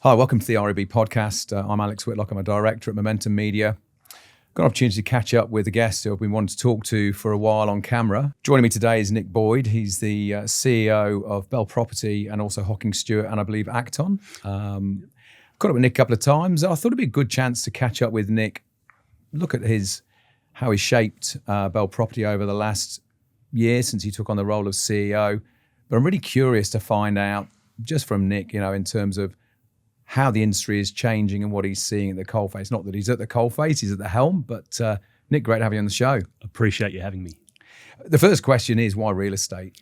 Hi, welcome to the RAB podcast. I'm Alex Whitlock. I'm a director at Momentum Media. Got an opportunity to catch up with a guest who I've been wanting to talk to for a while on camera. Joining me today is Nick Boyd. He's the CEO of Belle Property and also Hockingstuart and I believe Acton. Caught up with Nick a couple of times. I thought it'd be a good chance to catch up with Nick, look at how he shaped Belle Property over the last year since he took on the role of CEO. But I'm really curious to find out just from Nick, in terms of how the industry is changing and what he's seeing at the coalface. Not that he's at the coalface, he's at the helm, but Nick, great to have you on the show. Appreciate you having me. The first question is, why real estate?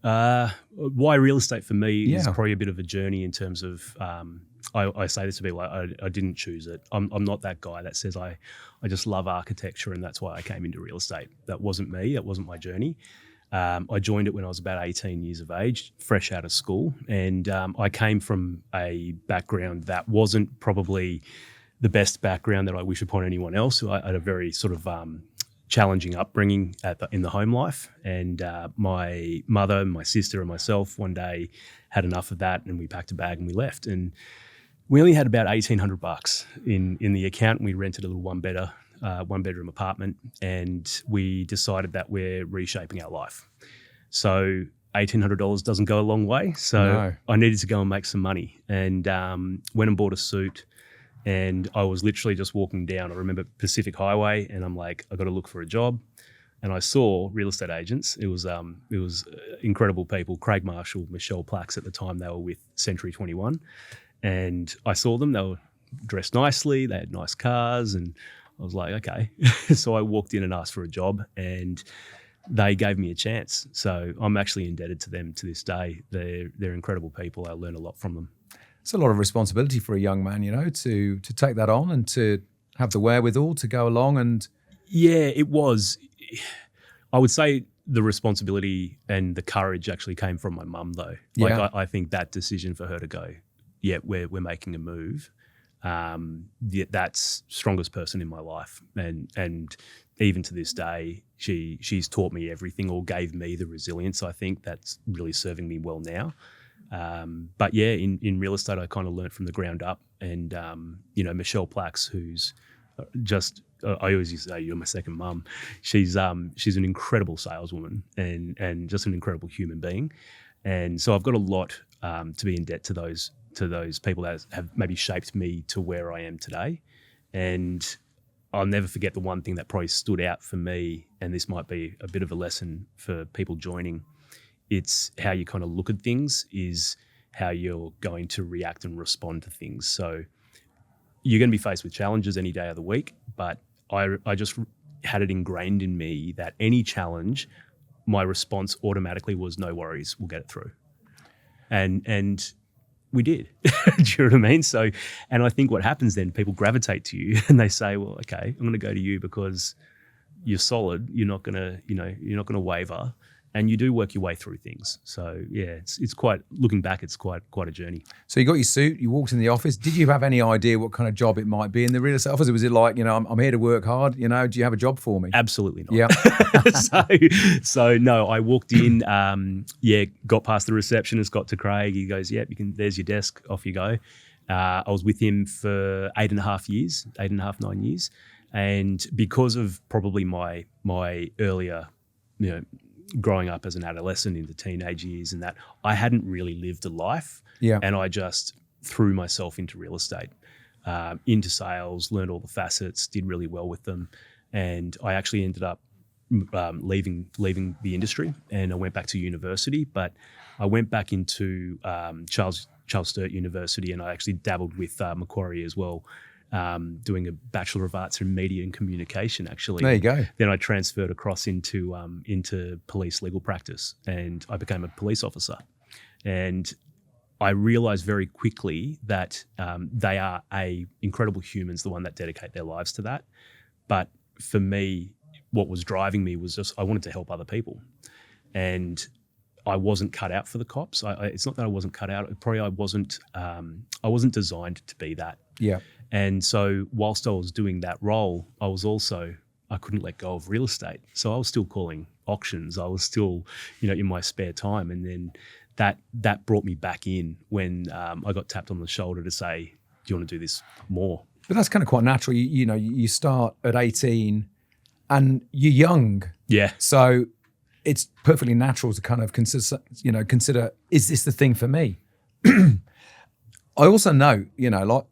Why real estate for me is probably a bit of a journey in terms of, I say this to people, I didn't choose it. I'm not that guy that says I just love architecture and that's why I came into real estate. That wasn't me, that wasn't my journey. I joined it when I was about 18 years of age, fresh out of school. And I came from a background that wasn't probably the best background that I wish upon anyone else. I had a very sort of challenging upbringing in the home life. And my mother, my sister and myself one day had enough of that and we packed a bag and we left. And we only had about $1,800 in the account and we rented a little one-bedroom apartment, and we decided that we're reshaping our life. So $1,800 doesn't go a long way. So I needed to go and make some money, and went and bought a suit. And I was literally just walking down, I remember Pacific Highway, and I'm like, I got to look for a job. And I saw real estate agents. It was incredible people. Craig Marshall, Michelle Plax at the time, they were with Century 21. And I saw them, they were dressed nicely, they had nice cars, and I was like, okay. So I walked in and asked for a job and they gave me a chance. So I'm actually indebted to them to this day. They're incredible people. I learn a lot from them. It's a lot of responsibility for a young man, to take that on and to have the wherewithal to go along and... Yeah, it was. I would say the responsibility and the courage actually came from my mum though. I think that decision for her to go, we're making a move. That's strongest person in my life, and even to this day she's taught me everything or gave me the resilience. I think that's really serving me well now. But in real estate I kind of learned from the ground up, and Michelle Plax, who's just I always used to say, you're my second mum. She's an incredible saleswoman and just an incredible human being, and so I've got a lot to be in debt to those people that have maybe shaped me to where I am today. And I'll never forget the one thing that probably stood out for me, and this might be a bit of a lesson for people joining. It's how you kind of look at things is how you're going to react and respond to things. So you're going to be faced with challenges any day of the week, but I just had it ingrained in me that any challenge, my response automatically was no worries, we'll get it through. And we did. Do you know what I mean? So, and I think what happens then, people gravitate to you and they say, well, okay, I'm going to go to you because you're solid. You're not going to waver, and you do work your way through things. So yeah, it's quite, looking back, it's quite a journey. So you got your suit, you walked in the office. Did you have any idea what kind of job it might be in the real estate office? Or was it like, I'm here to work hard, do you have a job for me? Absolutely not. Yeah. So no, I walked in, got past the receptionist, got to Craig. He goes, there's your desk, off you go. I was with him for 8.5, 9 years. And because of probably my earlier, growing up as an adolescent into teenage years and that, I hadn't really lived a life. Yeah. And I just threw myself into real estate, into sales, learned all the facets, did really well with them. And I actually ended up leaving the industry, and I went back to university, but I went back into Charles Sturt University, and I actually dabbled with Macquarie as well, doing a Bachelor of Arts in Media and Communication, actually. There you go. Then I transferred across into police legal practice, and I became a police officer. And I realised very quickly that they are incredible humans, the one that dedicate their lives to that. But for me, what was driving me was just I wanted to help other people. And I wasn't cut out for the cops. It's not that I wasn't cut out. Probably I wasn't designed to be that. Yeah. And so whilst I was doing that role, I couldn't let go of real estate. So I was still calling auctions. I was still, in my spare time. And then that brought me back in when I got tapped on the shoulder to say, do you want to do this more? But that's kind of quite natural. You start at 18 and you're young. Yeah. So it's perfectly natural to kind of consider, is this the thing for me? I also know, like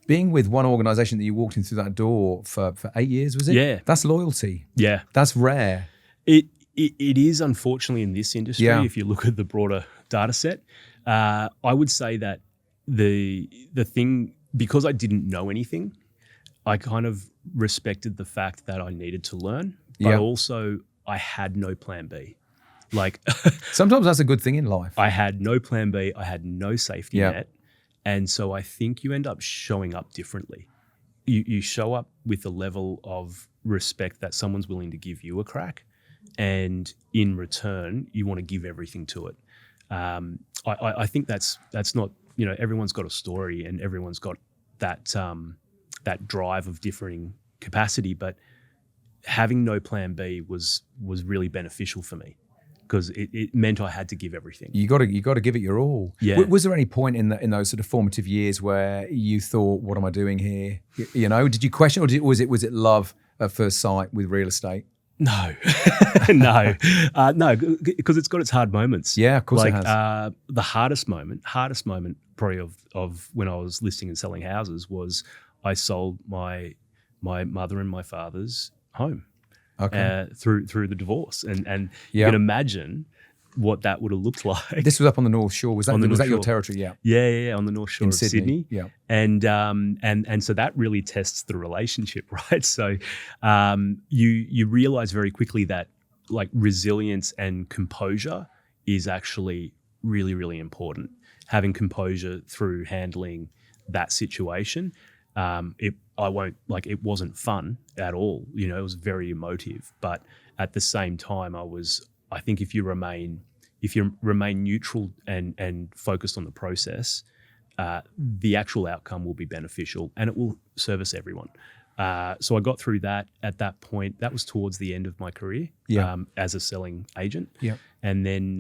being with one organization that you walked in through that door for 8 years, was it? Yeah. That's loyalty. Yeah. That's rare. It is, unfortunately, in this industry, Yeah. if you look at the broader data set. I would say that the thing, because I didn't know anything, I kind of respected the fact that I needed to learn, but also I had no plan B. Like sometimes that's a good thing in life. I had no plan B. I had no safety net. And so I think you end up showing up differently. You show up with a level of respect that someone's willing to give you a crack. And in return, you want to give everything to it. I think that's not, everyone's got a story and everyone's got that drive of differing capacity, but having no plan B was really beneficial for me because it meant I had to give everything. You got to give it your all. Yeah. Was there any point in those sort of formative years where you thought, what am I doing here? Did you question, or was it love at first sight with real estate? No, no, because it's got its hard moments. Yeah, of course it has. The hardest moment probably of when I was listing and selling houses was I sold my mother and my father's home through the divorce, and you can imagine what that would have looked like. This was up on the North Shore. Was that your territory? Yeah. Yeah, on the North Shore of Sydney. Yeah. And so that really tests the relationship, right? So you realize very quickly that like resilience and composure is actually really, really important. Having composure through handling that situation. It wasn't fun at all. It was very emotive, but at the same time, I think if you remain neutral and focused on the process, the actual outcome will be beneficial and it will service everyone. So I got through that at that point. That was towards the end of my career as a selling agent. Yeah. And then,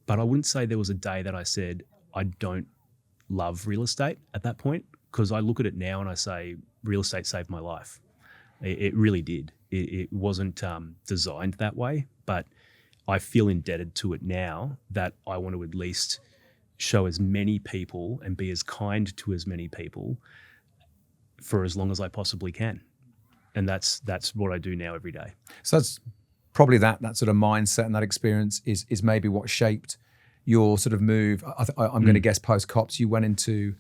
but I wouldn't say there was a day that I said, I don't love real estate at that point, because I look at it now and I say, real estate saved my life. It really did. It wasn't designed that way, but I feel indebted to it now that I want to at least show as many people and be as kind to as many people for as long as I possibly can. And that's what I do now every day. So that's probably that sort of mindset and that experience is maybe what shaped your sort of move. I'm going to guess post-Cops, you went into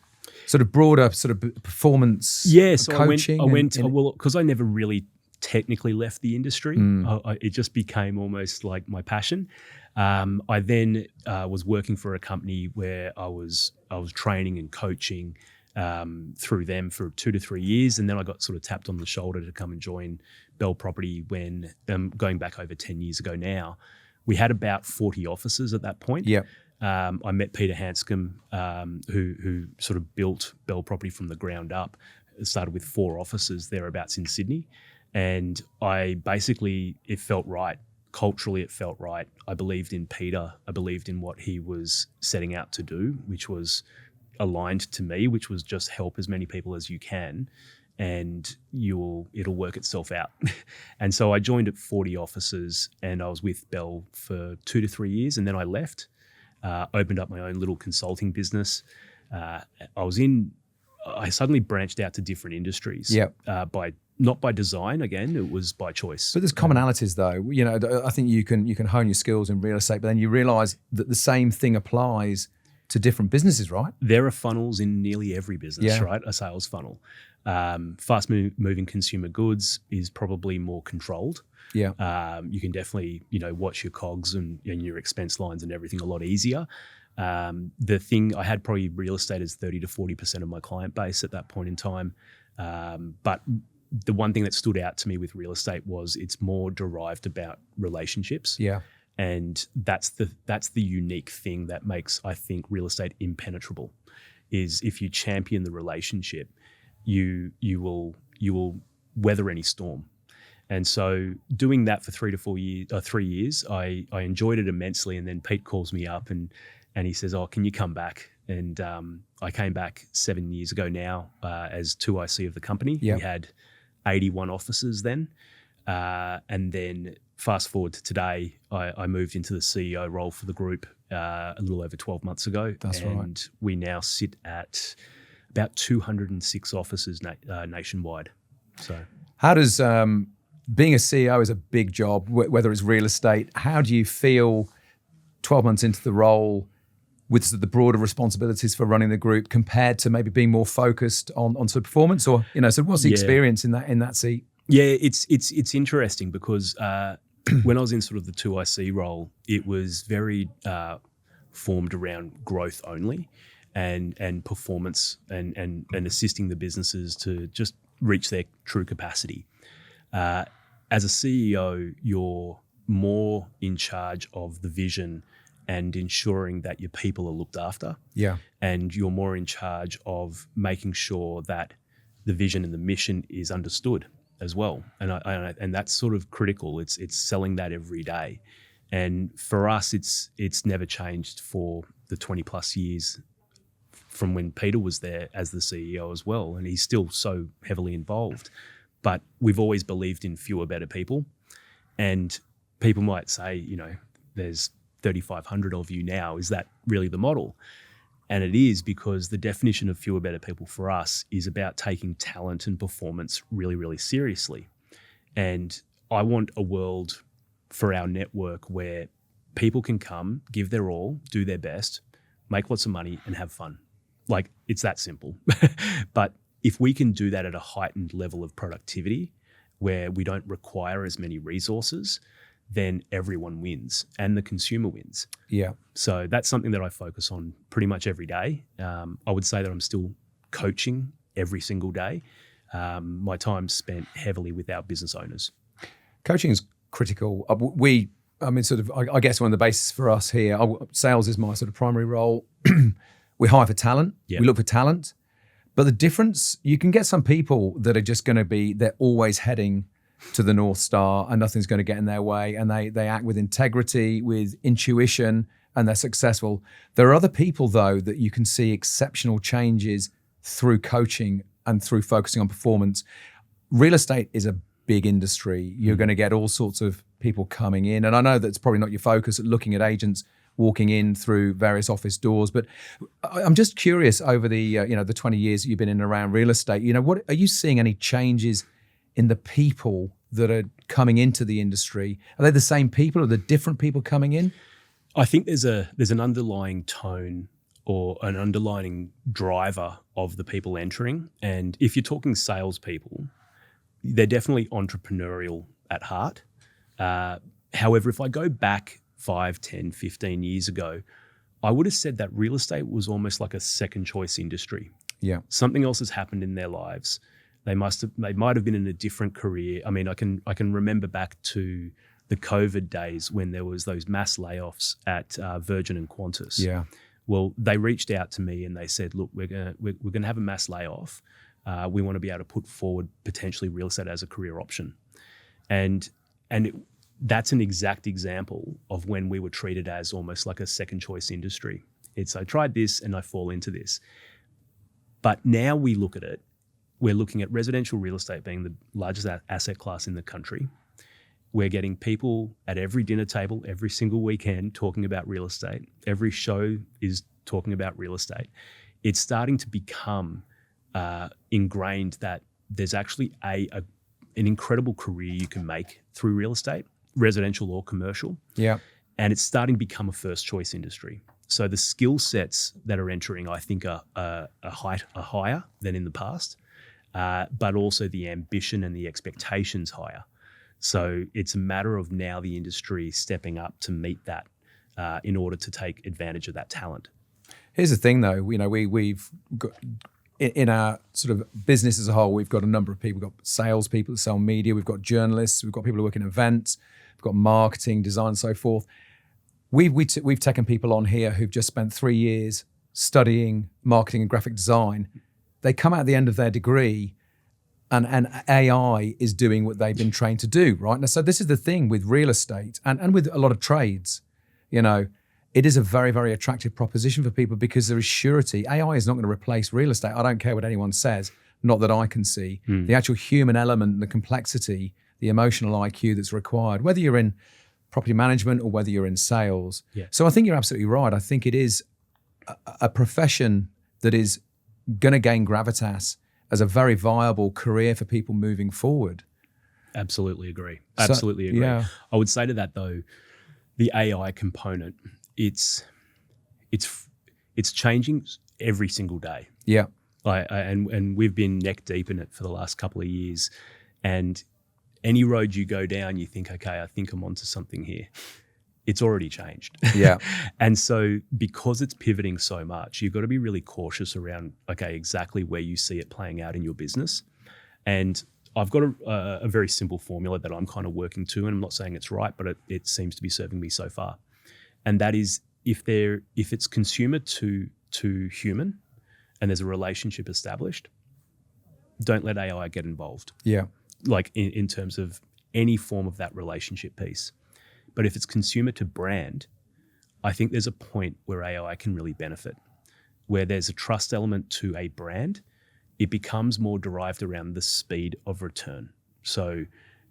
sort of broader sort of performance coaching. I went because I never really technically left the industry. It just became almost like my passion. I then was working for a company where I was training and coaching through them for 2 to 3 years, and then I got sort of tapped on the shoulder to come and join Belle Property when going back over 10 years ago now. We had about 40 offices at that point. Yeah. I met Peter Hanscom, who sort of built Belle Property from the ground up. It started with 4 offices thereabouts in Sydney. And it felt right. Culturally, it felt right. I believed in Peter. I believed in what he was setting out to do, which was aligned to me, which was just help as many people as you can, and it'll work itself out. And so I joined at 40 offices, and I was with Belle for 2 to 3 years, and then I left, opened up my own little consulting business. I suddenly branched out to different industries. Not by design, again, it was by choice. But there's commonalities though. I think you can hone your skills in real estate, but then you realize that the same thing applies to different businesses, right? There are funnels in nearly every business, right? A sales funnel. Fast moving consumer goods is probably more controlled. Yeah. You can definitely, watch your cogs and your expense lines and everything a lot easier. The thing I had probably real estate as 30 to 40% of my client base at that point in time. But the one thing that stood out to me with real estate was it's more derived about relationships. Yeah. And that's the unique thing that makes, I think, real estate impenetrable, is if you champion the relationship, you will weather any storm. And so doing that for 3 years, I enjoyed it immensely. And then Pete calls me up and and he says, "Oh, can you come back?" And I came back 7 years ago now as 2IC of the company. Yep. We had 81 offices then. And then fast forward to today, I moved into the CEO role for the group a little over 12 months ago. That's right. And we now sit at about 206 offices nationwide. So, how does being a CEO is a big job, whether it's real estate? How do you feel 12 months into the role with the broader responsibilities for running the group compared to maybe being more focused on sort of performance? Or, so what's the experience in that seat? Yeah, it's interesting because when I was in sort of the 2IC role, it was very formed around growth only and performance and assisting the businesses to just reach their true capacity. As a CEO, you're more in charge of the vision and ensuring that your people are looked after. Yeah. And you're more in charge of making sure that the vision and the mission is understood as well. And that's sort of critical. It's selling that every day. And for us, it's never changed for the 20 plus years from when Peter was there as the CEO as well. And he's still so heavily involved. But we've always believed in fewer, better people. And people might say, there's 3,500 of you now. Is that really the model? And it is, because the definition of fewer, better people for us is about taking talent and performance really, really seriously. And I want a world for our network where people can come, give their all, do their best, make lots of money and have fun. Like, it's that simple. But if we can do that at a heightened level of productivity where we don't require as many resources, then everyone wins and the consumer wins. Yeah. So that's something that I focus on pretty much every day. I would say that I'm still coaching every single day. My time's spent heavily with our business owners. Coaching is critical. I guess one of the bases for us here, sales is my sort of primary role. We hire for talent. Yep. We look for talent. But the difference, you can get some people that are just going to be, they're always heading to the North Star and nothing's going to get in their way, and they act with integrity, with intuition, and they're successful. There are other people, though, that you can see exceptional changes through coaching and through focusing on performance. Real estate is a big industry. You're going to get all sorts of people coming in, and I know that's probably not your focus, at looking at agents walking in through various office doors, but I'm just curious, over the the 20 years that you've been in and around real estate, what are you seeing any changes in the people that are coming into the industry? Are they the same people, or are there different people coming in? I think there's an underlying tone or an underlying driver of the people entering. And if you're talking salespeople, they're definitely entrepreneurial at heart. However, if I go back 5, 10, 15 years ago, I would have said that real estate was almost like a second choice industry. Yeah. Something else has happened in their lives. They might have been in a different career. I mean, I can remember back to the COVID days when there was those mass layoffs at Virgin and Qantas. Yeah. Well, they reached out to me and they said, "Look, we're gonna have a mass layoff. We want to be able to put forward potentially real estate as a career option," that's an exact example of when we were treated as almost like a second choice industry. It's, I tried this and I fall into this. But now we look at it, we're looking at residential real estate being the largest asset class in the country. We're getting people at every dinner table, every single weekend, talking about real estate. Every show is talking about real estate. It's starting to become ingrained that there's actually an incredible career you can make through real estate, residential or commercial. Yeah. And it's starting to become a first choice industry. So the skill sets that are entering, I think, are higher than in the past, but also the ambition and the expectations higher. So it's a matter of now the industry stepping up to meet that in order to take advantage of that talent. Here's the thing, though. We've got, in our sort of business as a whole, we've got a number of people. We've got salespeople that sell media. We've got journalists. We've got people who work in events. We've got marketing, design, and so forth. We've taken people on here who've just spent 3 years studying marketing and graphic design. They come out at the end of their degree, and AI is doing what they've been trained to do, right? Now, so this is the thing with real estate and with a lot of trades. it is a very, very attractive proposition for people because there is surety. AI is not going to replace real estate. I don't care what anyone says, not that I can see. The actual human element, the complexity, the emotional IQ that's required, whether you're in property management or whether you're in sales. Yeah. So I think you're absolutely right. I think it is a profession that is going to gain gravitas as a very viable career for people moving forward. Absolutely agree. Absolutely agree. Yeah. I would say to that though, the AI component, it's changing every single day. Yeah. And we've been neck deep in it for the last couple of years. And any road you go down, you think, okay, I think I'm onto something here. It's already changed. Yeah. And so because it's pivoting so much, you've got to be really cautious around, okay, exactly where you see it playing out in your business. And I've got a very simple formula that I'm kind of working to, and I'm not saying it's right, but it seems to be serving me so far. And that is if it's consumer to human and there's a relationship established, don't let AI get involved. Yeah. Like in terms of any form of that relationship piece. But if it's consumer to brand, I think there's a point where AI can really benefit, where there's a trust element to a brand. It becomes more derived around the speed of return. So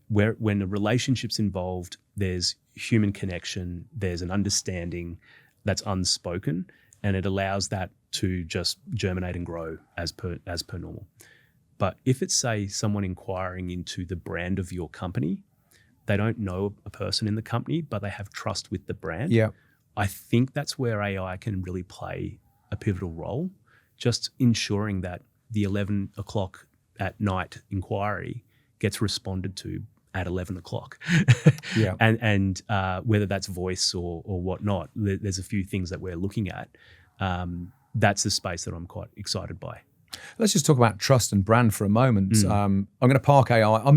when the relationship's involved, there's human connection, there's an understanding that's unspoken, and it allows that to just germinate and grow as per normal. But if it's, say, someone inquiring into the brand of your company, they don't know a person in the company, but they have trust with the brand. Yeah. I think that's where AI can really play a pivotal role, just ensuring that the 11 o'clock at night inquiry gets responded to at 11 o'clock. Yeah. And whether that's voice or whatnot, there's a few things that we're looking at. That's the space that I'm quite excited by. Let's just talk about trust and brand for a moment. I'm going to park AI.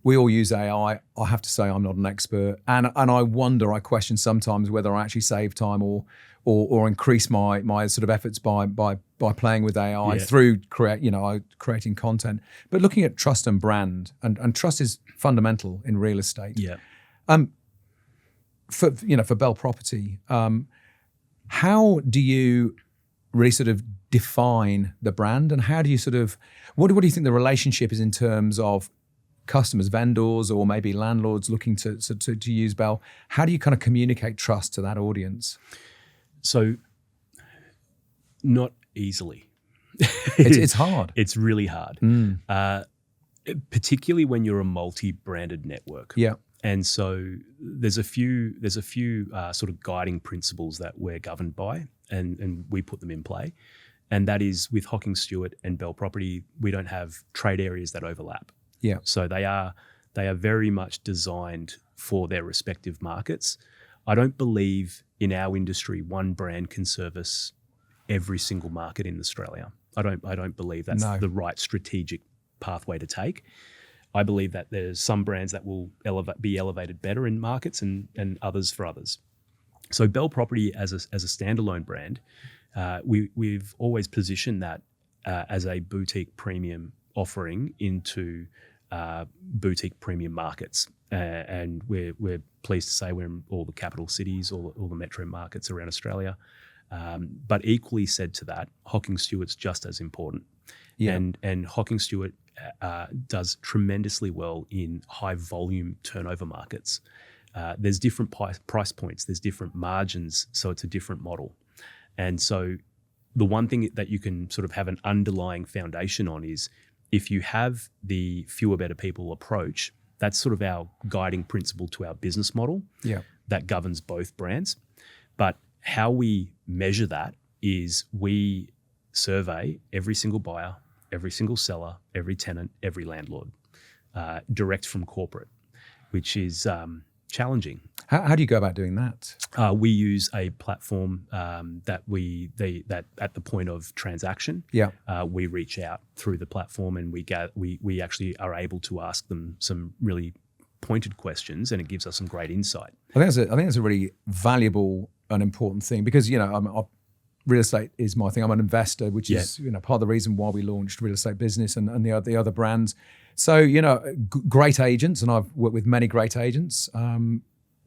We all use AI. I have to say I'm not an expert, and I question sometimes whether I actually save time or increase my sort of efforts by playing with AI through creating content. But looking at trust and brand, and trust is fundamental in real estate. Yeah. For Belle Property, how do you really sort of define the brand, and how do you sort of what do you think the relationship is in terms of customers, vendors, or maybe landlords looking to use Belle? How do you kind of communicate trust to that audience? So, not easily. It's hard. It's really hard, particularly when you're a multi-branded network. Yeah. And so there's a few sort of guiding principles that we're governed by, and we put them in play. And that is, with Hockingstuart and Belle Property, we don't have trade areas that overlap. Yeah. So they are very much designed for their respective markets. I don't believe in our industry one brand can service every single market in Australia. I don't believe that's the right strategic pathway to take. I believe that there's some brands that will be elevated better in markets and others for others. So Belle Property as a standalone brand, we've always positioned that as a boutique premium offering into boutique premium markets, and we're pleased to say we're in all the capital cities, all the metro markets around Australia. But equally said to that, Hockingstuart's just as important. Yeah. And Hockingstuart does tremendously well in high volume turnover markets. There's different price points, there's different margins, so it's a different model. And so the one thing that you can sort of have an underlying foundation on is, if you have the fewer better people approach, that's sort of our guiding principle to our business model that governs both brands. But how we measure that is we survey every single buyer, every single seller, every tenant, every landlord, direct from corporate, which is challenging. How do you go about doing that? We use a platform that at the point of transaction, we reach out through the platform, and we actually are able to ask them some really pointed questions, and it gives us some great insight. I think that's a really valuable and important thing, because real estate is my thing. I'm an investor, which is part of the reason why we launched Real Estate Business and the other brands. So great agents, and I've worked with many great agents,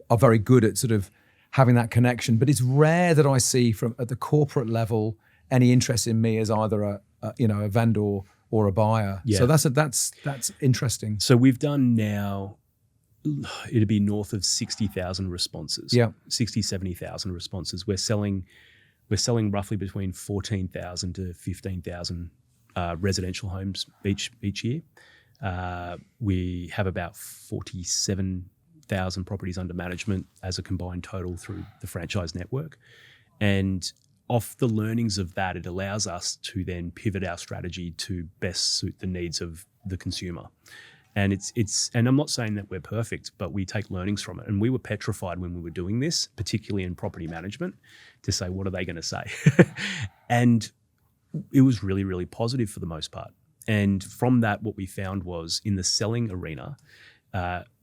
are very good at sort of having that connection. But it's rare that I see from at the corporate level any interest in me as either a vendor or a buyer. Yeah. So that's interesting. So we've done now, it'd be north of 60,000 responses. Yeah. 60, 70,000 responses. We're selling roughly between 14,000 to 15,000 residential homes each year. We have about 47,000 properties under management as a combined total through the franchise network. And off the learnings of that, it allows us to then pivot our strategy to best suit the needs of the consumer. And and I'm not saying that we're perfect, but we take learnings from it. And we were petrified when we were doing this, particularly in property management, to say, what are they going to say? And it was really, really positive for the most part. And from that, what we found was in the selling arena,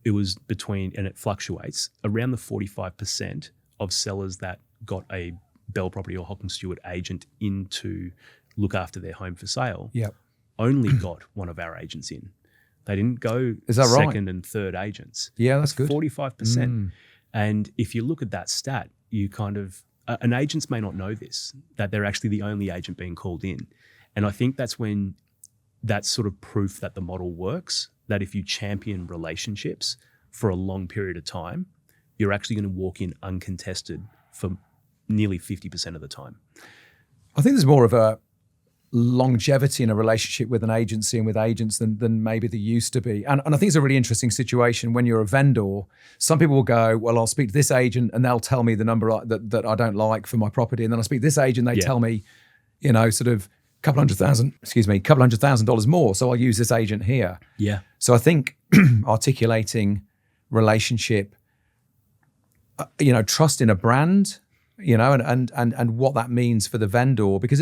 it was and it fluctuates, around the 45% of sellers that got a Belle Property or Hockingstuart agent in to look after their home for sale, only got one of our agents in. They didn't go second and third agents. Yeah, that's good. 45%. And if you look at that stat, you kind of, and agents may not know this, that they're actually the only agent being called in. And I think that's sort of proof that the model works, that if you champion relationships for a long period of time, you're actually going to walk in uncontested for nearly 50% of the time. I think there's more of a longevity in a relationship with an agency and with agents than maybe there used to be. And I think it's a really interesting situation when you're a vendor. Some people will go, well, I'll speak to this agent and they'll tell me the number that I don't like for my property. And then I'll speak to this agent, they tell me, sort of $200,000 more. So I'll use this agent here. Yeah. So I think articulating relationship, trust in a brand, and what that means for the vendor, because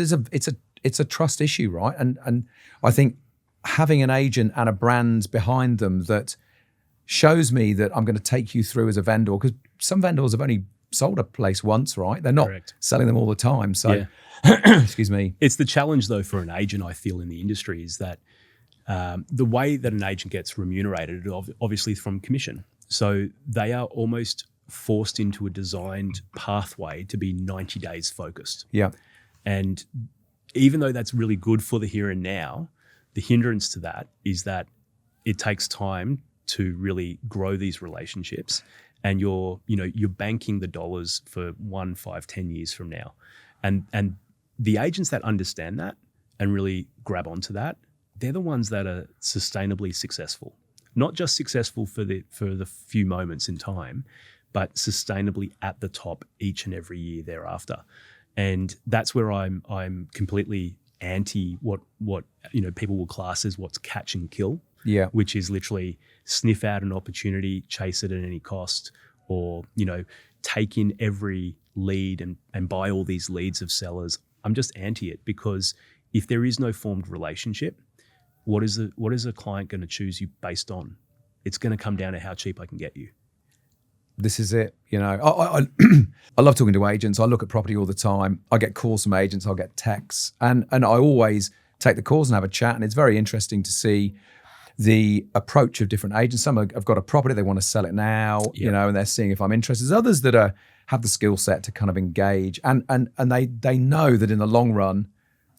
it's a trust issue, right? And I think having an agent and a brand behind them that shows me that I'm going to take you through as a vendor, because some vendors have only sold a place once, right? They're not selling them all the time. So, excuse me. It's the challenge though for an agent, I feel, in the industry is that the way that an agent gets remunerated, obviously from commission. So they are almost forced into a designed pathway to be 90 days focused. Yeah. And even though that's really good for the here and now, the hindrance to that is that it takes time to really grow these relationships, and you're banking the dollars for 1, 5, 10 years from now. And the agents that understand that and really grab onto that, they're the ones that are sustainably successful. Not just successful for the few moments in time, but sustainably at the top each and every year thereafter. And that's where I'm completely anti what people will class as what's catch and kill, which is literally sniff out an opportunity, chase it at any cost, or take in every lead and buy all these leads of sellers. I'm just anti it, because if there is no formed relationship, what is a client going to choose you based on? It's going to come down to how cheap I can get you. This is it. I love talking to agents. I look at property all the time. I get calls from agents. I'll get texts, and I always take the calls and have a chat. And it's very interesting to see the approach of different agents. Some have got a property, they want to sell it now, and they're seeing if I'm interested. There's others that have the skill set to kind of engage, and they know that in the long run,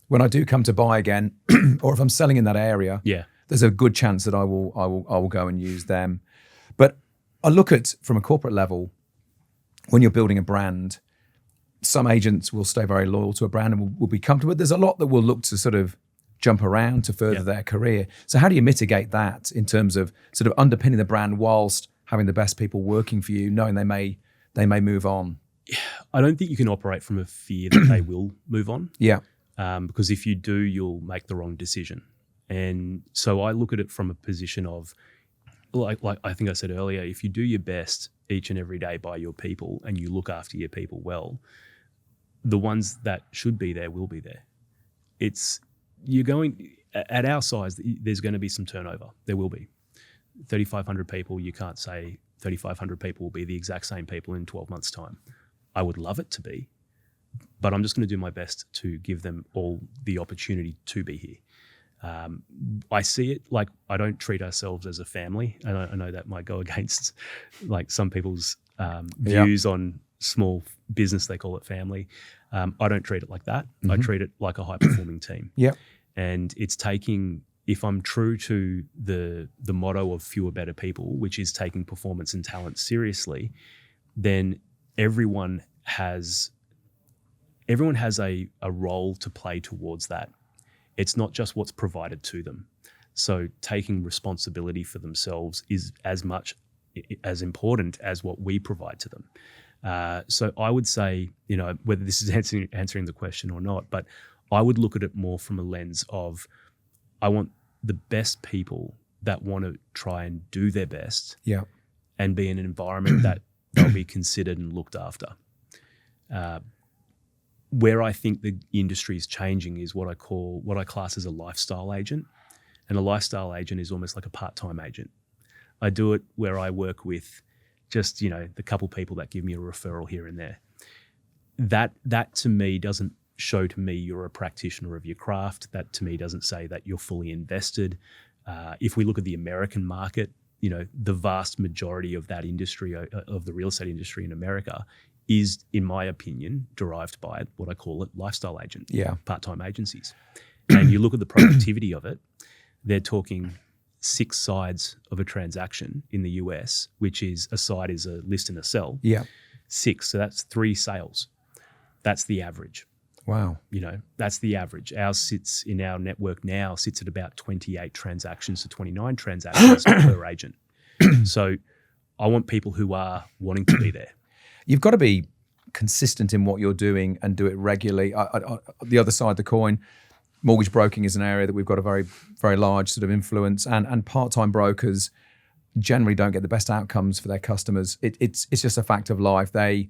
when I do come to buy again, or if I'm selling in that area, there's a good chance that I will go and use them. But I look at, from a corporate level, when you're building a brand, some agents will stay very loyal to a brand and will be comfortable. There's a lot that will look to sort of jump around to further their career. So how do you mitigate that in terms of sort of underpinning the brand whilst having the best people working for you, knowing they may move on? I don't think you can operate from a fear that they will move on. Yeah. Because if you do, you'll make the wrong decision. And so I look at it from a position of, like I think I said earlier, if you do your best each and every day by your people and you look after your people well, the ones that should be there will be there. At our size, there's going to be some turnover. There will be. 3,500 people, you can't say 3,500 people will be the exact same people in 12 months' time. I would love it to be, but I'm just going to do my best to give them all the opportunity to be here. I see it like I don't treat ourselves as a family. And I know that might go against like some people's views on small business, they call it family. I don't treat it like that. I treat it like a high-performing team. Yeah. And it's taking, if I'm true to the motto of fewer, better people, which is taking performance and talent seriously, then everyone has a role to play towards that. It's not just what's provided to them. So taking responsibility for themselves is as much as important as what we provide to them. So I would say, whether this is answering the question or not, but I would look at it more from a lens of, I want the best people that want to try and do their best, and be in an environment that they'll be considered and looked after. Where I think the industry is changing is what I class as a lifestyle agent. And a lifestyle agent is almost like a part-time agent. I do it where I work with just, the couple people that give me a referral here and there. That to me doesn't show to me you're a practitioner of your craft. That to me doesn't say that you're fully invested. If we look at the American market, the vast majority of that industry, of the real estate industry in America, is, in my opinion, derived by what I call it lifestyle agent, part-time agencies. And you look at the productivity of it, they're talking 6 sides of a transaction in the US, which is a side is a list and a sell. Yeah. 6, so that's 3 sales. That's the average. Wow. That's the average. Ours sits in our network now, sits at about 28 transactions to 29 transactions per agent. So I want people who are wanting to be there. You've got to be consistent in what you're doing and do it regularly. The other side of the coin, mortgage broking is an area that we've got a very, very large sort of influence, and part-time brokers generally don't get the best outcomes for their customers. It's just a fact of life. They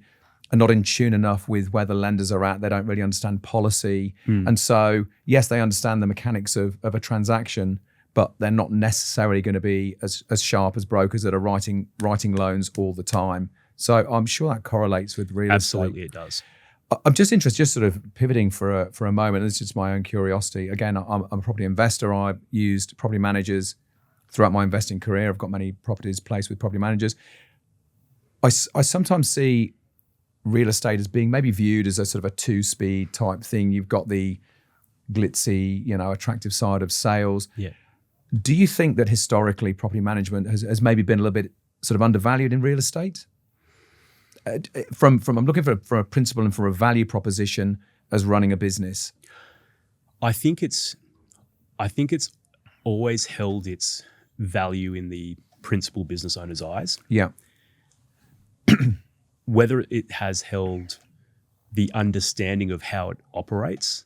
are not in tune enough with where the lenders are at. They don't really understand policy. And so, yes, they understand the mechanics of a transaction, but they're not necessarily going to be as sharp as brokers that are writing loans all the time. So I'm sure that correlates with real estate. Absolutely, it does. I'm just interested, just sort of pivoting for a moment. This is just my own curiosity. Again, I'm a property investor. I've used property managers throughout my investing career. I've got many properties placed with property managers. I sometimes see real estate as being maybe viewed as a sort of a 2-speed type thing. You've got the glitzy, attractive side of sales. Yeah. Do you think that historically property management has maybe been a little bit sort of undervalued in real estate? I'm looking for a principle and for a value proposition as running a business. I think it's always held its value in the principal business owner's eyes. Yeah. Whether it has held the understanding of how it operates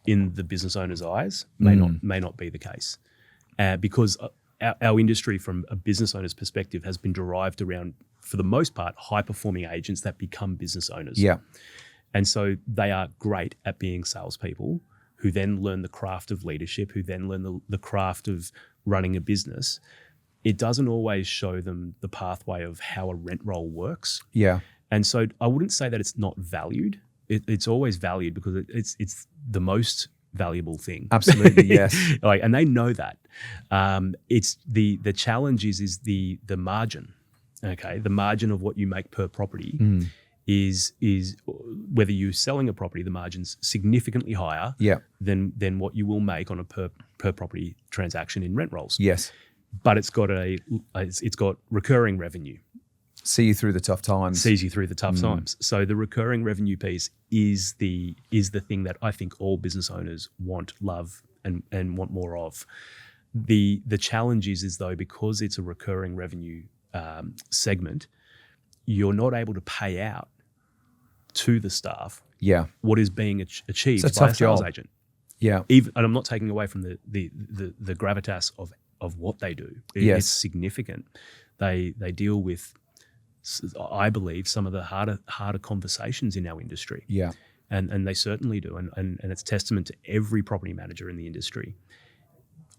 in the business owner's eyes may not be the case, because our industry, from a business owner's perspective, has been derived around, for the most part, high-performing agents that become business owners. Yeah. And so they are great at being salespeople, who then learn the craft of leadership, who then learn the craft of running a business. It doesn't always show them the pathway of how a rent roll works. Yeah. And so I wouldn't say that it's not valued. It's always valued because it's the most valuable thing. Absolutely, yes. And they know that. It's the challenge is the margin. Okay, the margin of what you make per property is whether you're selling a property, the margin's significantly higher than what you will make on a per property transaction in rent rolls. Yes, but it's got recurring revenue. See you through the tough times. Sees you through the tough times. So the recurring revenue piece is the thing that I think all business owners want, love, and want more of. The challenge is though, because it's a recurring revenue segment, you're not able to pay out to the staff what is being achieved by a sales agent. Yeah. And I'm not taking away from the gravitas of what they do. It's significant. They deal with, I believe, some of the harder conversations in our industry. Yeah. And they certainly do. And it's testament to every property manager in the industry.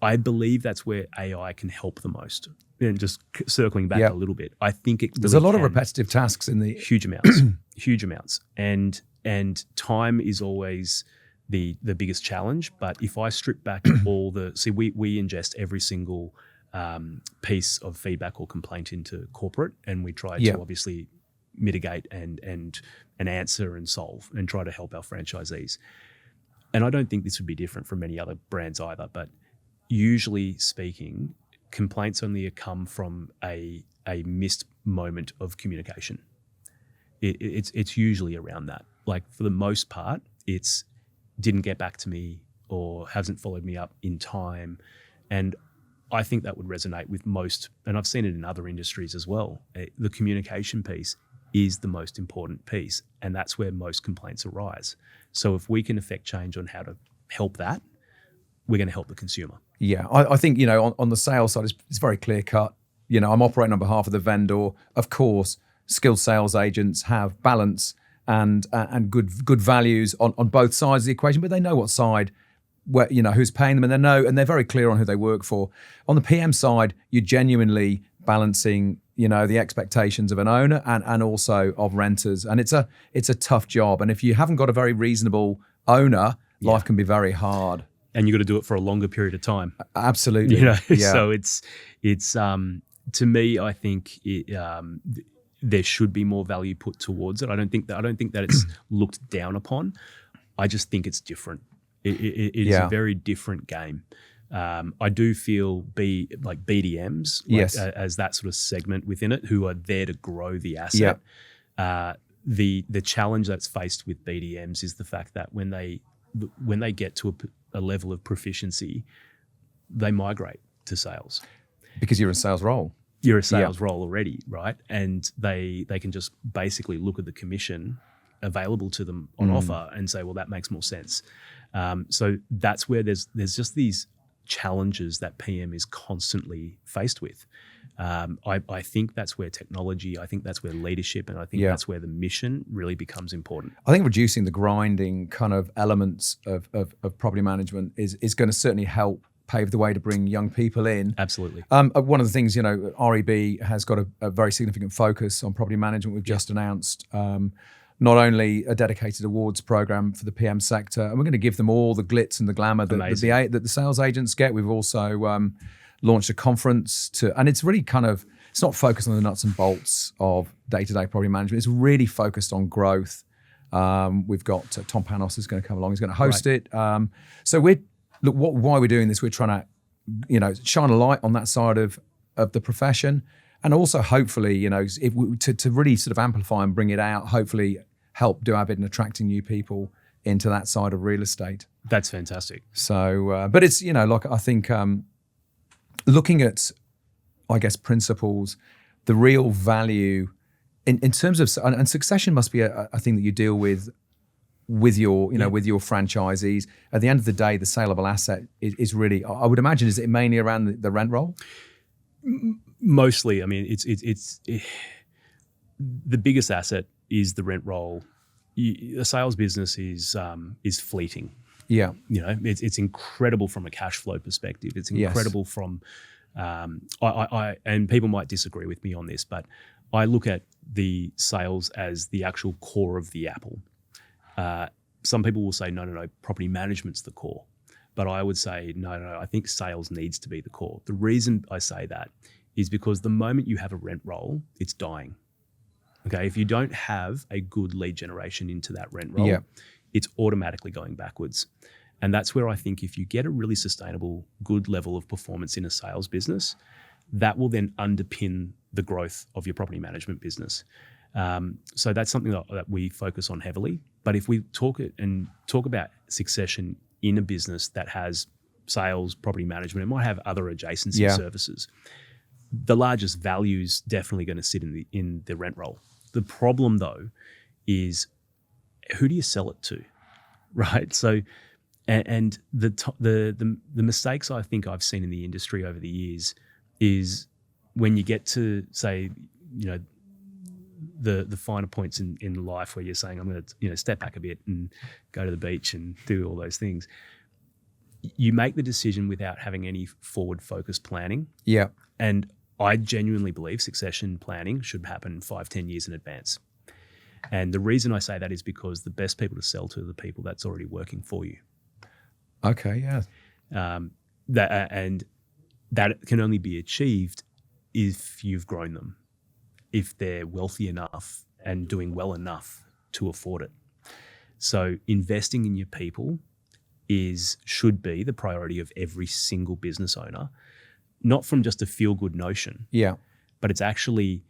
I believe that's where AI can help the most. And just circling back a little bit, I think there's a lot of repetitive tasks in the huge amounts, and time is always the biggest challenge. But if I strip back all we ingest every single piece of feedback or complaint into corporate, and we try to obviously mitigate and answer and solve and try to help our franchisees. And I don't think this would be different from many other brands either, but usually speaking, complaints only come from a missed moment of communication. It's usually around that. Like for the most part, it's didn't get back to me or hasn't followed me up in time. And I think that would resonate with most, and I've seen it in other industries as well. The communication piece is the most important piece, and that's where most complaints arise. So if we can affect change on how to help that, we're going to help the consumer. Yeah, I think, on the sales side, it's very clear cut. I'm operating on behalf of the vendor. Of course, skilled sales agents have balance and good values on both sides of the equation, but they know what side, where who's paying them, and they're very clear on who they work for. On the PM side, you're genuinely balancing the expectations of an owner and also of renters, and it's a tough job. And if you haven't got a very reasonable owner, life can be very hard. And you got to do it for a longer period of time. Absolutely. Yeah. So it's to me, I think there should be more value put towards it. I don't think that it's looked down upon. I just think it's different. It is a very different game. I do feel like BDMs, yes, as that sort of segment within it, who are there to grow the asset. The challenge that's faced with BDMs is the fact that when they get to a level of proficiency, they migrate to sales. Because you're in a sales role. You're a sales role already, right? And they can just basically look at the commission available to them on offer and say, well, that makes more sense. So that's where there's just these challenges that PM is constantly faced with. I think that's where technology, I think that's where leadership, and I think that's where the mission really becomes important. I think reducing the grinding kind of elements of property management is going to certainly help pave the way to bring young people in. Absolutely. One of the things, REB has got a very significant focus on property management. We've just announced not only a dedicated awards program for the PM sector, and we're going to give them all the glitz and the glamour that the sales agents get. We've also launched a conference and it's really it's not focused on the nuts and bolts of day-to-day property management. It's really focused on growth. We've got Tom Panos is going to come along. He's going to host it. So why we're doing this, we're trying to, shine a light on that side of the profession, and also hopefully, to really sort of amplify and bring it out, hopefully help do our bit in attracting new people into that side of real estate. That's fantastic. So, but it's, I think looking at, I guess, principles, the real value in terms of, and succession must be a thing that you deal with your, with your franchisees. At the end of the day, the saleable asset is really, I would imagine, is it mainly around the rent roll? Mostly. I mean, it's the biggest asset is the rent roll. A sales business is fleeting. Yeah. It's incredible from a cash flow perspective. It's incredible from, I and people might disagree with me on this, but I look at the sales as the actual core of the apple. Some people will say, no, property management's the core. But I would say, no, I think sales needs to be the core. The reason I say that is because the moment you have a rent roll, it's dying. Okay, if you don't have a good lead generation into that rent roll, it's automatically going backwards. And that's where I think if you get a really sustainable, good level of performance in a sales business, that will then underpin the growth of your property management business. So that's something that we focus on heavily. But if we talk about succession in a business that has sales, property management, it might have other adjacency services. The largest value is definitely going to sit in the rent roll. The problem, though, is who do you sell it to, right? So, and the mistakes I think I've seen in the industry over the years is when you get to say, the finer points in life where you're saying, I'm going to step back a bit and go to the beach and do all those things. You make the decision without having any forward-focused planning. Yeah. And I genuinely believe succession planning should happen 5-10 years in advance. And the reason I say that is because the best people to sell to are the people that's already working for you. Okay, yeah. That can only be achieved if you've grown them, if they're wealthy enough and doing well enough to afford it. So investing in your people should be the priority of every single business owner, not from just a feel-good notion. Yeah. But it's actually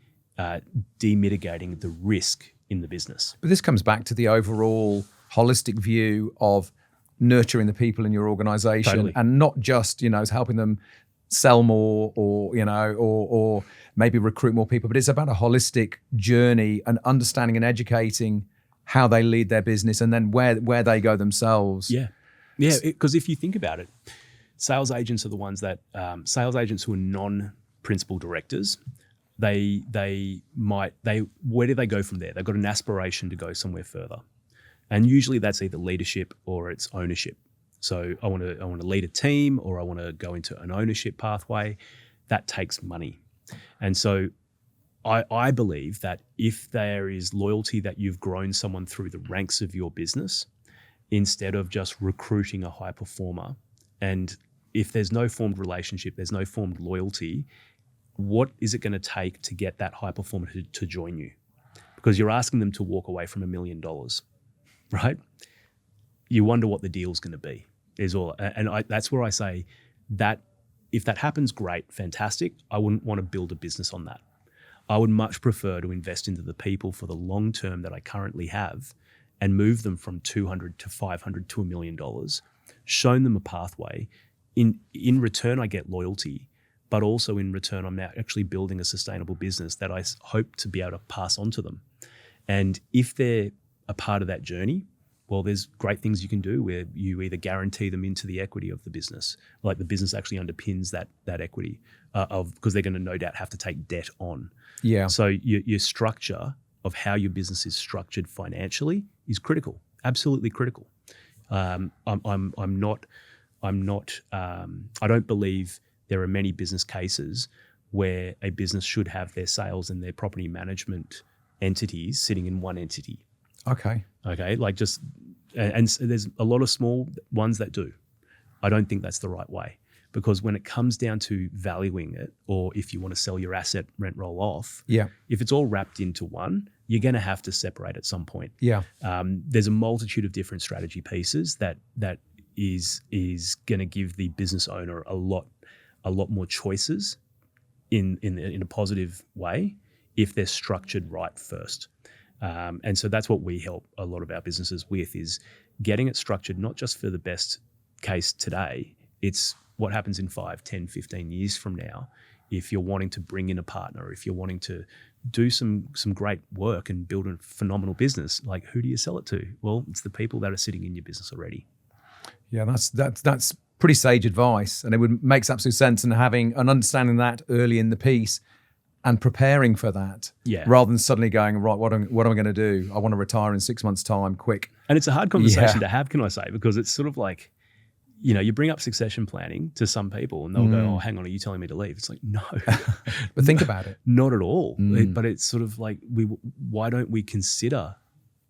demitigating the risk in the business. But this comes back to the overall holistic view of nurturing the people in your organization. Totally. And not just, helping them sell more or maybe recruit more people, but it's about a holistic journey and understanding and educating how they lead their business and then where they go themselves. Yeah. Yeah, because if you think about it, sales agents are the ones that, sales agents who are non-principal directors, where do they go from there? They've got an aspiration to go somewhere further. And usually that's either leadership or it's ownership. So I want to lead a team, or I want to go into an ownership pathway. That takes money. And so I believe that if there is loyalty that you've grown someone through the ranks of your business, instead of just recruiting a high performer, and if there's no formed relationship, there's no formed loyalty, what is it going to take to get that high performer to join you? Because you're asking them to walk away from $1 million, right? You wonder what the deal's going to be, is all. And that's where I say that if that happens, great, fantastic. I wouldn't want to build a business on that. I would much prefer to invest into the people for the long term that I currently have and move them from 200 to 500 to $1 million, shown them a pathway. In return, I get loyalty, but also in return, I'm now actually building a sustainable business that I hope to be able to pass on to them. And if they're a part of that journey, well, there's great things you can do where you either guarantee them into the equity of the business, like the business actually underpins that equity because they're going to no doubt have to take debt on. Yeah. So your structure of how your business is structured financially is critical, absolutely critical. I don't believe there are many business cases where a business should have their sales and their property management entities sitting in one entity. Okay. And there's a lot of small ones that do. I don't think that's the right way, because when it comes down to valuing it, or if you want to sell your asset, rent roll off, if it's all wrapped into one, you're going to have to separate at some point. Yeah. There's a multitude of different strategy pieces that is going to give the business owner a lot more choices in a positive way if they're structured right first. And so that's what we help a lot of our businesses with, is getting it structured not just for the best case today, it's what happens in 5, 10, 15 years from now. If you're wanting to bring in a partner, if you're wanting to do some great work and build a phenomenal business, like who do you sell it to? Well, it's the people that are sitting in your business already. Yeah, that's pretty sage advice, and it makes absolute sense. And having and understanding that early in the piece and preparing for that, rather than suddenly going, right, what am I going to do? I want to retire in 6 months' time, quick. And it's a hard conversation to have, can I say, because it's sort of like, you bring up succession planning to some people and they'll go, oh, hang on, are you telling me to leave? It's like, no. But think about it. Not at all. But it's sort of like, why don't we consider,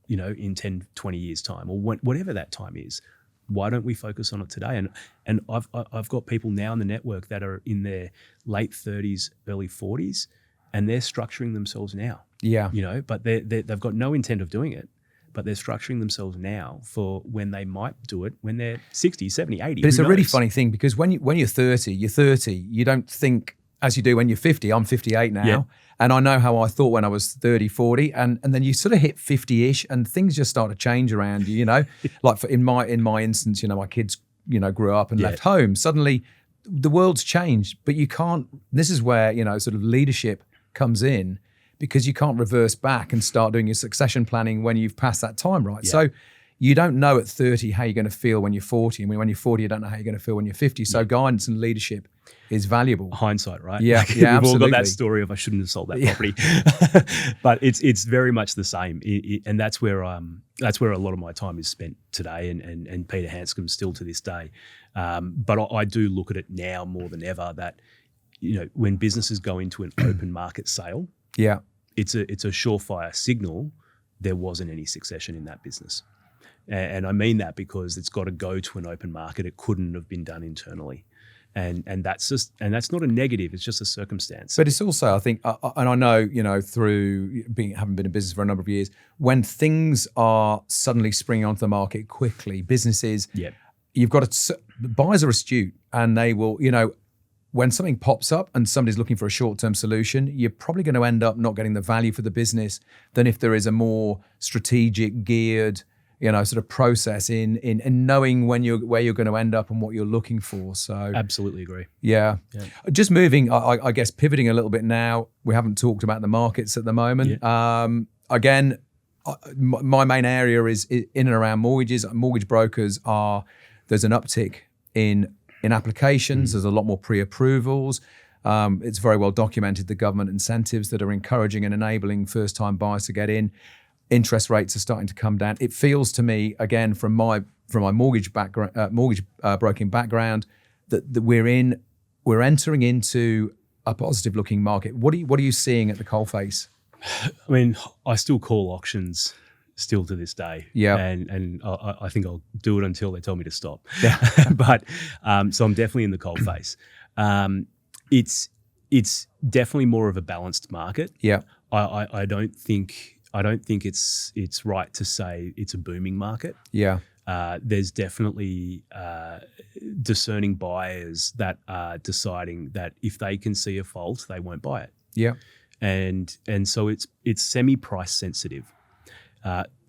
in 10, 20 years' time, or whatever that time is, why don't we focus on it today? And I've got people now in the network that are in their late 30s, early 40s, and they're structuring themselves now. Yeah. But they've got no intent of doing it, but they're structuring themselves now for when they might do it when they're 60, 70, 80. But it's a really funny thing, because when you're 30, you don't think as you do when you're 50. I'm 58 now. Yeah. And I know how I thought when I was 30, 40. And then you sort of hit 50-ish and things just start to change around you, Like in my instance, my kids, grew up and left home. Suddenly the world's changed, but you can't, this is where, sort of leadership comes in, because you can't reverse back and start doing your succession planning when you've passed that time, right? Yeah. So you don't know at 30 how you're going to feel when you're 40. And when you're 40, you don't know how you're going to feel when you're 50. So guidance and leadership is valuable. Hindsight, right? Yeah, We've absolutely. all got that story of I shouldn't have sold that property. But it's very much the same. And that's where a lot of my time is spent today, and Peter Hanscom still to this day. But I do look at it now more than ever that, when businesses go into an open market sale, it's a surefire signal there wasn't any succession in that business. And I mean that because it's got to go to an open market. It couldn't have been done internally. and that's not a negative. It's just a circumstance. But it's also, I think, and I know, through having been in business for a number of years, when things are suddenly springing onto the market quickly, businesses, you've got to, buyers are astute, and they will, when something pops up and somebody's looking for a short-term solution, you're probably going to end up not getting the value for the business than if there is a more strategic, geared, sort of process in knowing where you're going to end up and what you're looking for. So absolutely agree. Yeah. Just moving, I guess, pivoting a little bit now. We haven't talked about the markets at the moment. Again, my main area is in and around mortgages. Mortgage brokers there's an uptick in applications. There's a lot more pre-approvals. It's very well documented, the government incentives that are encouraging and enabling first-time buyers to get in. Interest rates are starting to come down. It feels to me, again, from my mortgage background, broking background, that we're entering into a positive-looking market. What are you seeing at the coalface? I mean, I still call auctions still to this day. Yeah. And I think I'll do it until they tell me to stop. Yeah. But so I'm definitely in the coalface. It's definitely more of a balanced market. Yeah. I don't think it's right to say it's a booming market. Yeah. There's definitely discerning buyers that are deciding that if they can see a fault, they won't buy it. Yeah. And so it's semi-price sensitive.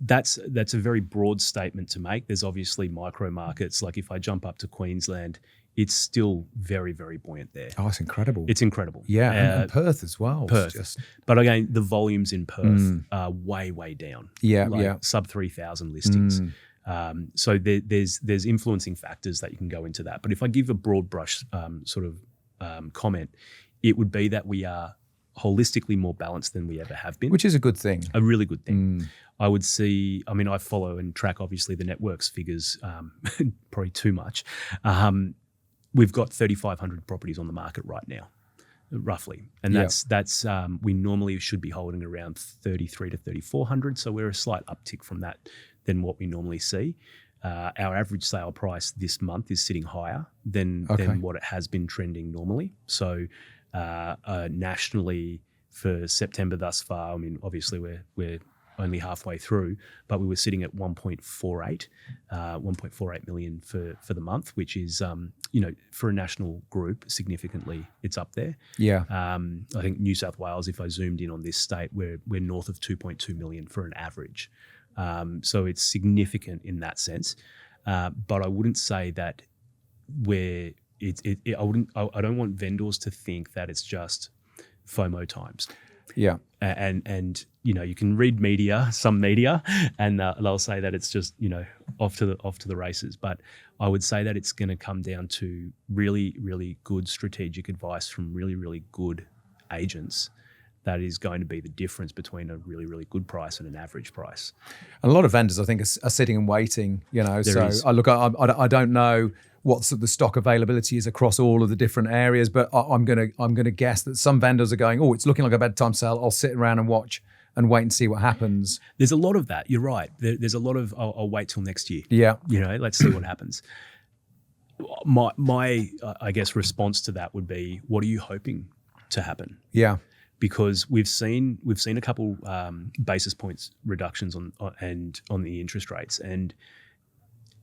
That's a very broad statement to make. There's obviously micro markets. Like if I jump up to Queensland, it's still very, very buoyant there. Oh, it's incredible. It's incredible. Yeah, and Perth as well. Perth. But again, the volumes in Perth are way, way down. Yeah, sub 3,000 listings. So there's influencing factors that you can go into that. But if I give a broad brush comment, it would be that we are holistically more balanced than we ever have been. Which is a good thing. A really good thing. I would see, I follow and track obviously the network's figures, probably too much. We've got 3,500 properties on the market right now, roughly. And that's we normally should be holding around 3,300 to 3,400. So we're a slight uptick from that than what we normally see. Our average sale price this month is sitting higher than what it has been trending normally. So nationally for September thus far, obviously we're only halfway through, but we were sitting at 1.48 million for the month, which is, for a national group, significantly it's up there. Yeah. I think New South Wales, if I zoomed in on this state, we're north of 2.2 million for an average. So it's significant in that sense. But I wouldn't say that I don't want vendors to think that it's just FOMO times. Yeah. And you can read some media, and they'll say that it's just, off to the races. But I would say that it's going to come down to really, really good strategic advice from really, really good agents. That is going to be the difference between a really, really good price and an average price. And a lot of vendors, I think, are sitting and waiting. I don't know what the stock availability is across all of the different areas, but I'm gonna guess that some vendors are going, oh, it's looking like a bedtime sale. I'll sit around and watch and wait and see what happens. There's a lot of that. You're right. There's a lot of I'll wait till next year. Yeah. Let's see what happens. My I guess response to that would be, what are you hoping to happen? Yeah. Because we've seen a couple basis points reductions on the interest rates, and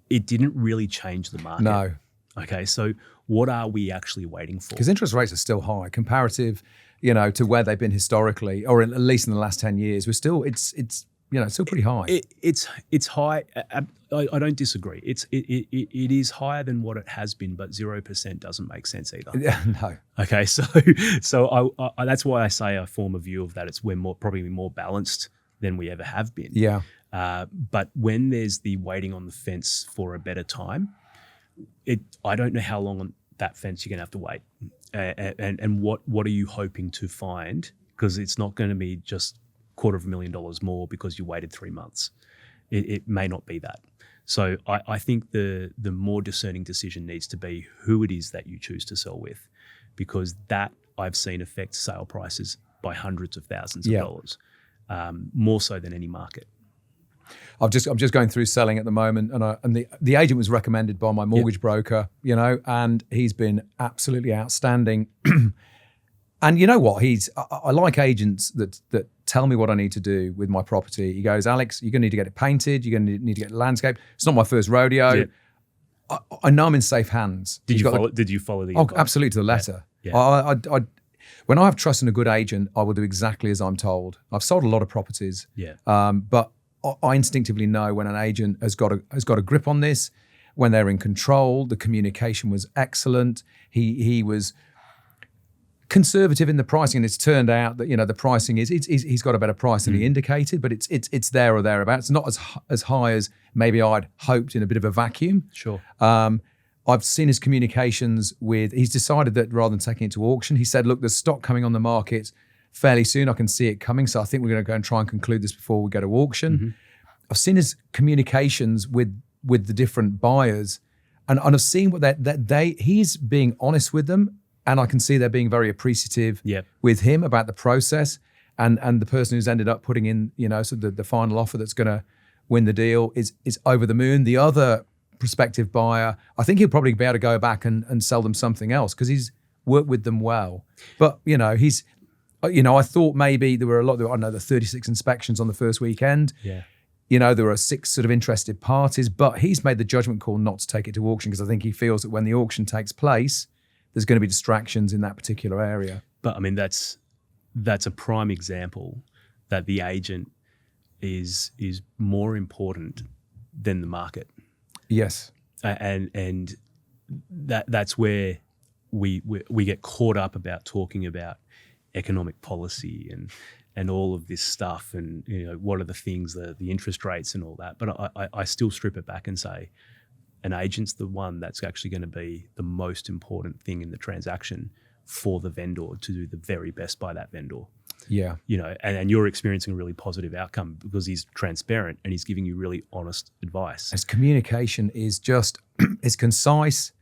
it didn't really change the market. No. Okay, so what are we actually waiting for? Because interest rates are still high comparative, to where they've been historically, or at least in the last 10 years. It's still pretty high. It's high. I don't disagree. It is higher than what it has been, but 0% doesn't make sense either. No. Okay, so I that's why I say I form a view of that we're probably more balanced than we ever have been. Yeah. But when there's the waiting on the fence for a better time, I don't know how long on that fence you're going to have to wait, and what are you hoping to find? Because it's not going to be just $250,000 more because you waited 3 months. It may not be that. So I think the more discerning decision needs to be who it is that you choose to sell with, because that I've seen affect sale prices by hundreds of thousands of dollars, more so than any market. I'm just going through selling at the moment, and the agent was recommended by my mortgage broker, and he's been absolutely outstanding. And you know what? I like agents that tell me what I need to do with my property. He goes, Alex, you're going to need to get it painted. You're going to need to get it landscaped. It's not my first rodeo. Yeah. I know I'm in safe hands. Did you follow the advice? Absolutely, to the letter. Yeah. I when I have trust in a good agent, I will do exactly as I'm told. I've sold a lot of properties. Yeah. But I instinctively know when an agent has got a grip on this, when they're in control. The communication was excellent. He was conservative in the pricing, and it's turned out that the pricing he's got a better price than he indicated, but it's there or thereabouts. It's not as high as maybe I'd hoped in a bit of a vacuum. Sure. I've seen his communications he's decided that rather than taking it to auction, he said, look, there's stock coming on the market fairly soon. I can see it coming. So I think we're going to go and try and conclude this before we go to auction. Mm-hmm. I've seen his communications with the different buyers, and I've seen what he's being honest with them. And I can see they're being very appreciative with him about the process, and the person who's ended up putting in, sort of the final offer that's going to win the deal is over the moon. The other prospective buyer, I think he'll probably be able to go back and sell them something else because he's worked with them well. But I thought maybe there were the 36 inspections on the first weekend. Yeah. There were 6 sort of interested parties, but he's made the judgment call not to take it to auction because I think he feels that when the auction takes place, there's going to be distractions in that particular area. But I mean, that's a prime example that the agent is more important than the market. Yes. And that's where we get caught up about talking about economic policy and all of this stuff, and what are the things, the interest rates and all that. But I still strip it back and say, an agent's the one that's actually going to be the most important thing in the transaction for the vendor to do the very best by that vendor. Yeah. And you're experiencing a really positive outcome because he's transparent and he's giving you really honest advice. His communication is just, it's concise.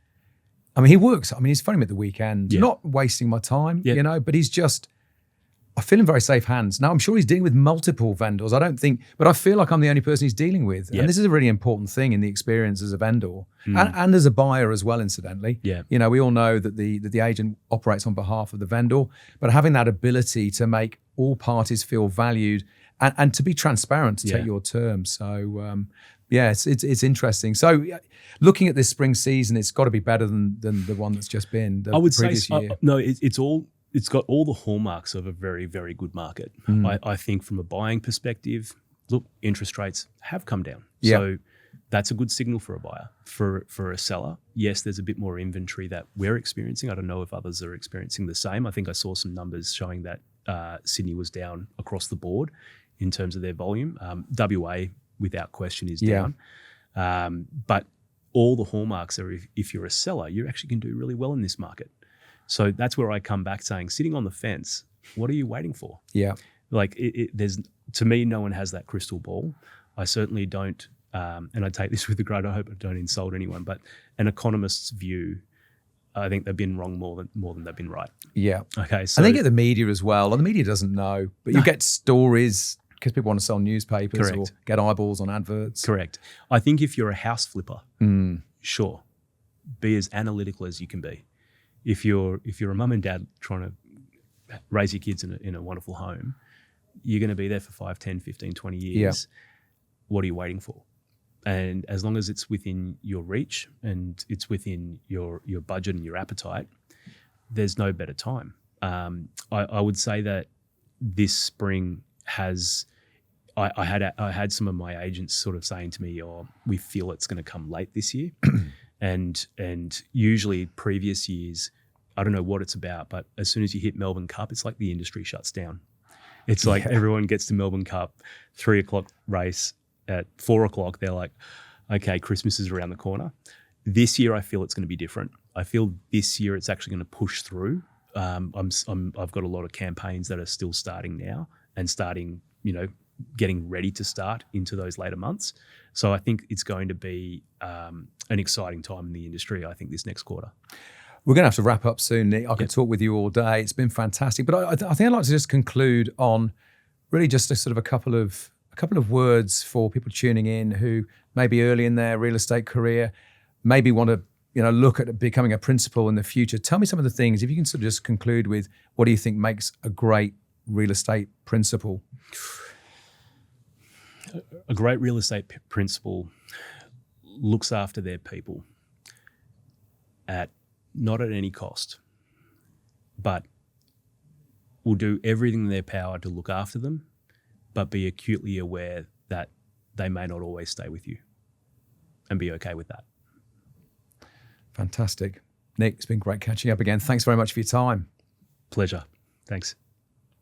I mean, he works. I mean, he's phoning me at the weekend, not wasting my time, but he's just, I feel in very safe hands. Now, I'm sure he's dealing with multiple vendors. But I feel like I'm the only person he's dealing with. And this is a really important thing in the experience as a vendor and as a buyer as well, incidentally. Yeah. We all know that the agent operates on behalf of the vendor, but having that ability to make all parties feel valued and to be transparent, to take your terms. So, it's interesting. So, looking at this spring season, it's got to be better than the one that's just been the previous year. No, it's got all the hallmarks of a very, very good market. I think from a buying perspective, look, interest rates have come down. Yeah. So that's a good signal for a buyer. For a seller, yes, there's a bit more inventory that we're experiencing. I don't know if others are experiencing the same. I think I saw some numbers showing that Sydney was down across the board in terms of their volume. WA, without question, is down. But all the hallmarks are if you're a seller, you actually can do really well in this market. So that's where I come back saying, sitting on the fence, what are you waiting for? Yeah. Like there's, to me, no one has that crystal ball. I certainly don't, and I take this with a grain. I hope I don't insult anyone, but an economist's view, I think they've been wrong more than they've been right. Yeah. Okay. So I think at the media as well. The media doesn't know, but you get stories because people want to sell newspapers or get eyeballs on adverts. Correct. I think if you're a house flipper, sure, be as analytical as you can be. If you're a mum and dad trying to raise your kids in a wonderful home, you're going to be there for 5, 10, 15, 20 years. Yeah. What are you waiting for? And as long as it's within your reach and it's within your budget and your appetite, there's no better time. I would say that this spring has, I had some of my agents sort of saying to me, "Oh, we feel it's going to come late this year," and usually previous years, I don't know what it's about, but as soon as you hit Melbourne Cup, it's like the industry shuts down. It's like everyone gets to Melbourne Cup, 3:00 race. At 4:00, they're like, okay, Christmas is around the corner. This year, I feel it's going to be different. I feel this year it's actually going to push through. I've got a lot of campaigns that are still starting now and starting, getting ready to start into those later months. So I think it's going to be an exciting time in the industry, I think, this next quarter. We're going to have to wrap up soon, Nick. I could talk with you all day. It's been fantastic. But I think I'd like to just conclude on really just a sort of a couple of a couple of words for people tuning in who may be early in their real estate career, maybe want to look at becoming a principal in the future. Tell me some of the things, if you can sort of just conclude with, what do you think makes a great real estate principal? A great real estate principal looks after their people not at any cost, but will do everything in their power to look after them, but be acutely aware that they may not always stay with you, and be okay with that. Fantastic. Nick, it's been great catching up again. Thanks very much for your time. Pleasure. Thanks.